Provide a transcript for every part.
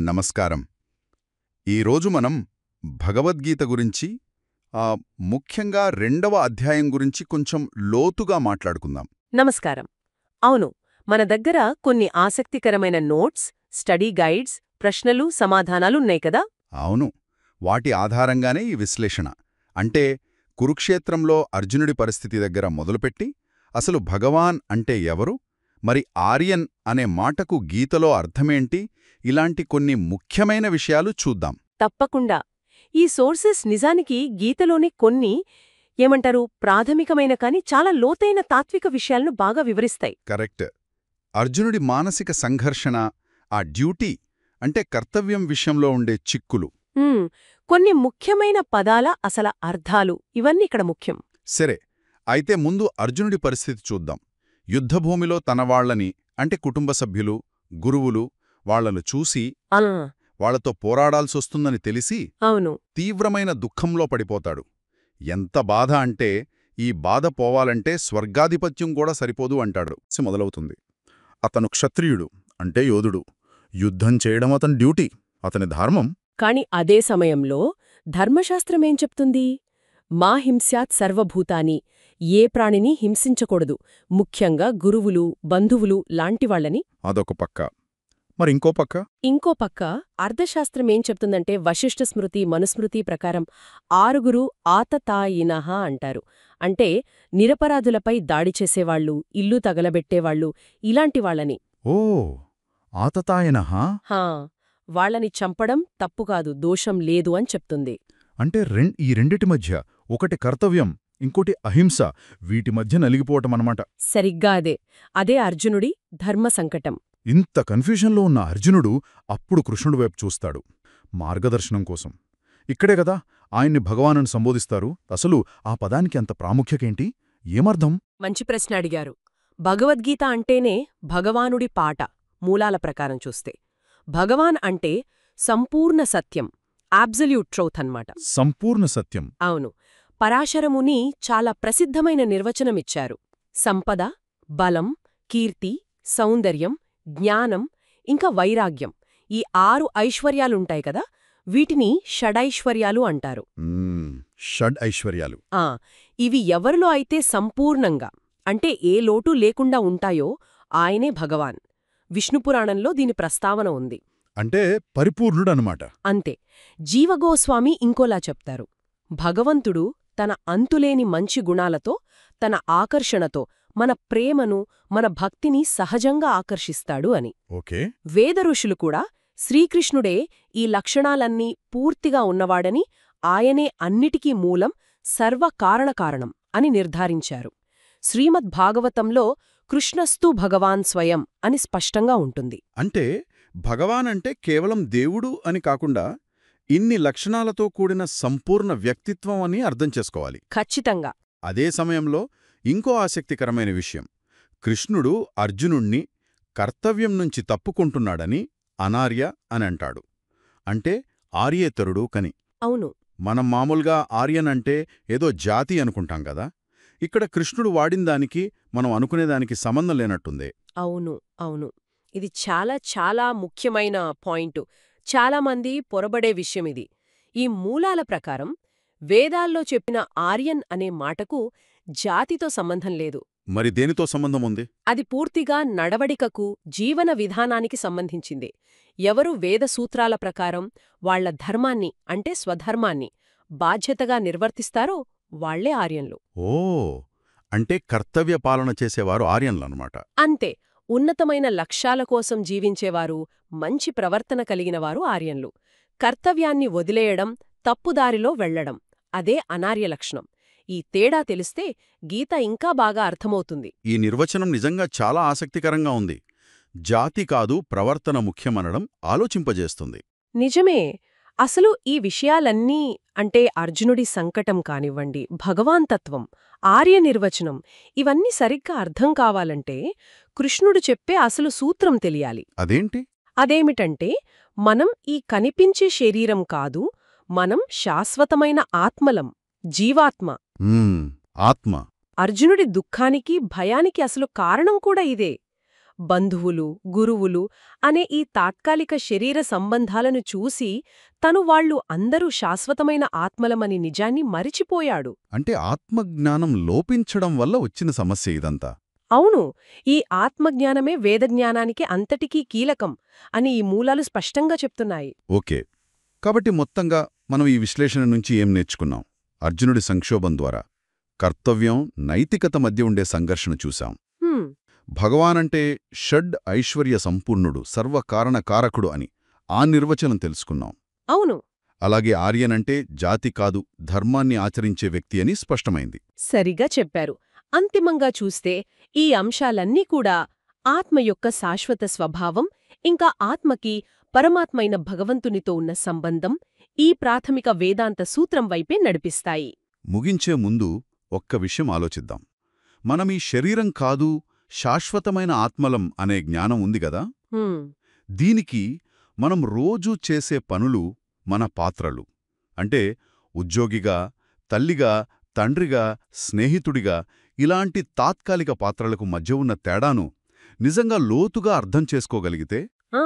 నమస్కారం. ఈరోజు మనం భగవద్గీత గురించి ముఖ్యంగా 2వ అధ్యాయం గురించి కొంచెం లోతుగా మాట్లాడుకుందాం. నమస్కారం. అవును, మన దగ్గర కొన్ని ఆసక్తికరమైన నోట్స్, స్టడీ గైడ్స్, ప్రశ్నలు, సమాధానాలున్నాయి కదా? అవును, వాటి ఆధారంగానే ఈ విశ్లేషణ. అంటే కురుక్షేత్రంలో అర్జునుడి పరిస్థితి దగ్గర మొదలుపెట్టి అసలు భగవాన్ అంటే ఎవరు, మరి ఆర్యన్ అనే మాటకు గీతలో అర్థమేంటి, ఇలాంటి కొన్ని ముఖ్యమైన విషయాలు చూద్దాం. తప్పకుండా. ఈ సోర్సెస్ నిజానికి గీతలోని కొన్ని ప్రాథమికమైన కాని చాలా లోతైన తాత్విక విషయాలను బాగా వివరిస్తాయి. కరెక్ట్. అర్జునుడి మానసిక సంఘర్షణ, ఆ డ్యూటీ అంటే కర్తవ్యం విషయంలో ఉండే చిక్కులు, కొన్ని ముఖ్యమైన పదాల అసల అర్థాలు, ఇవన్నీ ఇక్కడ ముఖ్యం. సరే, అయితే ముందు అర్జునుడి పరిస్థితి చూద్దాం. యుద్ధభూమిలో తనవాళ్లని అంటే కుటుంబ సభ్యులు, గురువులు వాళ్లను చూసి వాళ్లతో పోరాడాల్సొస్తుందని తెలిసి అవును, తీవ్రమైన దుఃఖంలో పడిపోతాడు. ఎంత బాధ అంటే ఈ బాధ పోవాలంటే స్వర్గాధిపత్యం కూడా సరిపోదు అంటాడు. మొదలవుతుంది. అతను క్షత్రియుడు అంటే యోధుడు. యుద్ధం చేయడం అతని డ్యూటీ, అతని ధర్మం. కాని అదే సమయంలో ధర్మశాస్త్రమేం చెప్తుంది? మా హింస్యాత్ సర్వభూతాని, ఏ ప్రాణిని హింసించకూడదు, ముఖ్యంగా గురువులు, బంధువులు లాంటివాళ్లని. అదొక పక్క. మరి ఇంకో పక్క అర్థశాస్త్రమేం చెప్తుందంటే వశిష్ఠ స్మృతి, మనుస్మృతి ప్రకారం 6 ఆతతాయినః అంటారు. అంటే నిరపరాధులపై దాడి చేసేవాళ్లు, ఇల్లు తగలబెట్టేవాళ్లు, ఇలాంటివాళ్లని. ఓ, ఆతతాయినః. వాళ్లని చంపడం తప్పుకాదు, దోషం లేదు అని చెప్తుంది. అంటే ఈ రెండిటి మధ్య ఒకటి కర్తవ్యం, ఇంకోటి అహింస, వీటి మధ్య నలిగిపోవటమన్నమాట. సరిగ్గా అదే అర్జునుడి ధర్మ సంకటం. ఇంత కన్ఫ్యూజన్లో ఉన్న అర్జునుడు అప్పుడు కృష్ణుడి వైపు చూస్తాడు, మార్గదర్శనం కోసం. ఇక్కడే కదా ఆయన్ని భగవానుని సంబోధిస్తారు. అసలు ఆ పదానికి అంత ప్రాముఖ్యకేంటి, ఏమర్థం? మంచి ప్రశ్న అడిగారు. భగవద్గీత అంటేనే భగవానుడి పాట. మూలాల ప్రకారం చూస్తే భగవాన్ అంటే సంపూర్ణ సత్యం, అబ్సల్యూట్ ట్రూత్ అన్నమాట. సంపూర్ణ సత్యం. అవును. పరాశరముని చాలా ప్రసిద్ధమైన నిర్వచనమిచ్చారు. సంపద, బలం, కీర్తి, సౌందర్యం, జ్ఞానం ఇంకా వైరాగ్యం, ఈ 6 ఐశ్వర్యాలుంటాయి కదా, వీటిని షడైశ్వర్యాలు అంటారు. షడ్ ఐశ్వర్యాలు. ఇవి ఎవరిలో అయితే సంపూర్ణంగా, అంటే ఏ లోటు లేకుండా ఉంటాయో ఆయనే భగవాన్. విష్ణుపురాణంలో దీని ప్రస్తావన ఉంది. అంటే పరిపూర్ణుడనమాట. అంతే. జీవగోస్వామి ఇంకోలా చెప్తారు. భగవంతుడు తన అంతులేని మంచి గుణాలతో, తన ఆకర్షణతో మన ప్రేమను, మన భక్తిని సహజంగా ఆకర్షిస్తాడు అని. ఓకే. వేద ఋషులు కూడా శ్రీకృష్ణుడే ఈ లక్షణాలన్నీ పూర్తిగా ఉన్నవాడని, ఆయనే అన్నిటికీ మూలం, సర్వకారణకారణం అని నిర్ధారించారు. శ్రీమద్భాగవతంలో కృష్ణస్తు భగవాన్ స్వయం అని స్పష్టంగా ఉంటుంది. అంటే భగవానంటే కేవలం దేవుడు అని కాకుండా ఇన్ని లక్షణాలతో కూడిన సంపూర్ణ వ్యక్తిత్వం అని అర్థం చేసుకోవాలి. ఖచ్చితంగా. అదే సమయంలో ఇంకో ఆసక్తికరమైన విషయం, కృష్ణుడు అర్జునుణ్ణి కర్తవ్యం నుంచి తప్పుకుంటున్నాడని అనార్య అని అంటాడు. అంటే ఆర్యేతరుడు కని. అవును. మనం మామూలుగా ఆర్యన్ అంటే ఏదో జాతి అనుకుంటాం కదా, ఇక్కడ కృష్ణుడు వాడిందానికి మనం అనుకునేదానికి సంబంధం లేనట్టుందే. అవును, అవును. ఇది చాలా చాలా ముఖ్యమైన పాయింటు. చాలామంది పొరబడే విషయమిది. ఈ మూలాల ప్రకారం వేదాల్లో చెప్పిన ఆర్యన్ అనే మాటకు జాతితో సంబంధం లేదు. మరి దేనితో సంబంధం ఉంది? అది పూర్తిగా నడవడికకు, జీవన విధానానికి సంబంధించింది. ఎవరు వేదసూత్రాల ప్రకారం వాళ్ల ధర్మాన్ని అంటే స్వధర్మాన్ని బాధ్యతగా నిర్వర్తిస్తారో వాళ్లే ఆర్యన్లు. ఓ, అంటే కర్తవ్య పాలన చేసేవారు ఆర్యన్లన్నమాట. అంతే. ఉన్నతమైన లక్ష్యాల కోసం జీవించేవారు, మంచి ప్రవర్తన కలిగినవారు ఆర్యన్లు. కర్తవ్యాన్ని వదిలేయడం, తప్పుదారిలో వెళ్లడం, అదే అనార్య లక్షణం. ఈ తేడా తెలిస్తే గీత ఇంకా బాగా అర్థమవుతుంది. ఈ నిర్వచనం నిజంగా చాలా ఆసక్తికరంగా ఉంది. జాతి కాదు ప్రవర్తన ముఖ్యమనడం ఆలోచింపజేస్తుంది. నిజమే. అసలు ఈ విషయాలన్నీ అంటే అర్జునుడి సంకటం కానివ్వండి, భగవాన్తత్వం, ఆర్య నిర్వచనం, ఇవన్నీ సరిగ్గా అర్థం కావాలంటే కృష్ణుడు చెప్పే అసలు సూత్రం తెలియాలి. అదేంటి? అదేమిటంటే మనం ఈ కనిపించే శరీరం కాదు, మనం శాశ్వతమైన ఆత్మలం, జీవాత్మ. ఆత్మ. అర్జునుడి దుఃఖానికి, భయానికి అసలు కారణం కూడా ఇదే. బంధువులు, గురువులు అనే ఈ తాత్కాలిక శరీర సంబంధాలను చూసి తను వాళ్ళు అందరూ శాశ్వతమైన ఆత్మలమని నిజాన్ని మరిచిపోయాడు. అంటే ఆత్మజ్ఞానం లోపించడం వల్ల వచ్చిన సమస్య ఇదంతా. అవును, ఈ ఆత్మజ్ఞానమే వేదజ్ఞానానికి అంతటికీ కీలకం అని ఈ మూలాలు స్పష్టంగా చెప్తున్నాయి. ఓకే. కాబట్టి మొత్తంగా మనం ఈ విశ్లేషణ నుంచి ఏం నేర్చుకున్నాం? అర్జునుడి సంక్షోభం ద్వారా కర్తవ్యం, నైతికత మధ్య ఉండే సంఘర్షణ చూశాం. హ్మ్, భగవానంటే షడ్ ఐశ్వర్య సంపూర్ణుడు, సర్వకారణకారకుడు అని ఆ నిర్వచనం తెలుసుకున్నాం. అవును, అలాగే ఆర్యనంటే జాతి కాదు, ధర్మాన్ని ఆచరించే వ్యక్తి అని స్పష్టమైంది. సరిగా చెప్పారు. అంతిమంగా చూస్తే ఈ అంశాలన్నీ కూడా ఆత్మ యొక్క శాశ్వత స్వభావం, ఇంకా ఆత్మకి పరమాత్మైన భగవంతునితో ఉన్న సంబంధం, ఈ ప్రాథమిక వేదాంత సూత్రం వైపే నడిపిస్తాయి. ముగించే ముందు ఒక్క విషయం ఆలోచిద్దాం. మనం ఈ శరీరం కాదు, శాశ్వతమైన ఆత్మలం అనే జ్ఞానం ఉంది గదా, హ్మ్, దీనికి మనం రోజూ చేసే పనులు మన పాత్రలు. అంటే ఉద్యోగిగా, తల్లిగా, తండ్రిగా, స్నేహితుడిగా ఇలాంటి తాత్కాలిక పాత్రలకు మధ్య ఉన్న తేడాను నిజంగా లోతుగా అర్థం చేసుకోగలిగితే ఆ,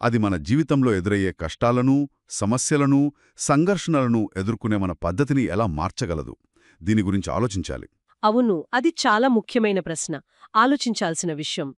అది మన జీవితంలో ఎదురయ్యే కష్టాలను, సమస్యలను, సంఘర్షణలను ఎదుర్కొనే మన పద్ధతిని ఎలా మార్చగలదు? దీని గురించి ఆలోచించాలి. అవును, అది చాలా ముఖ్యమైన ప్రశ్న, ఆలోచించాల్సిన విషయం.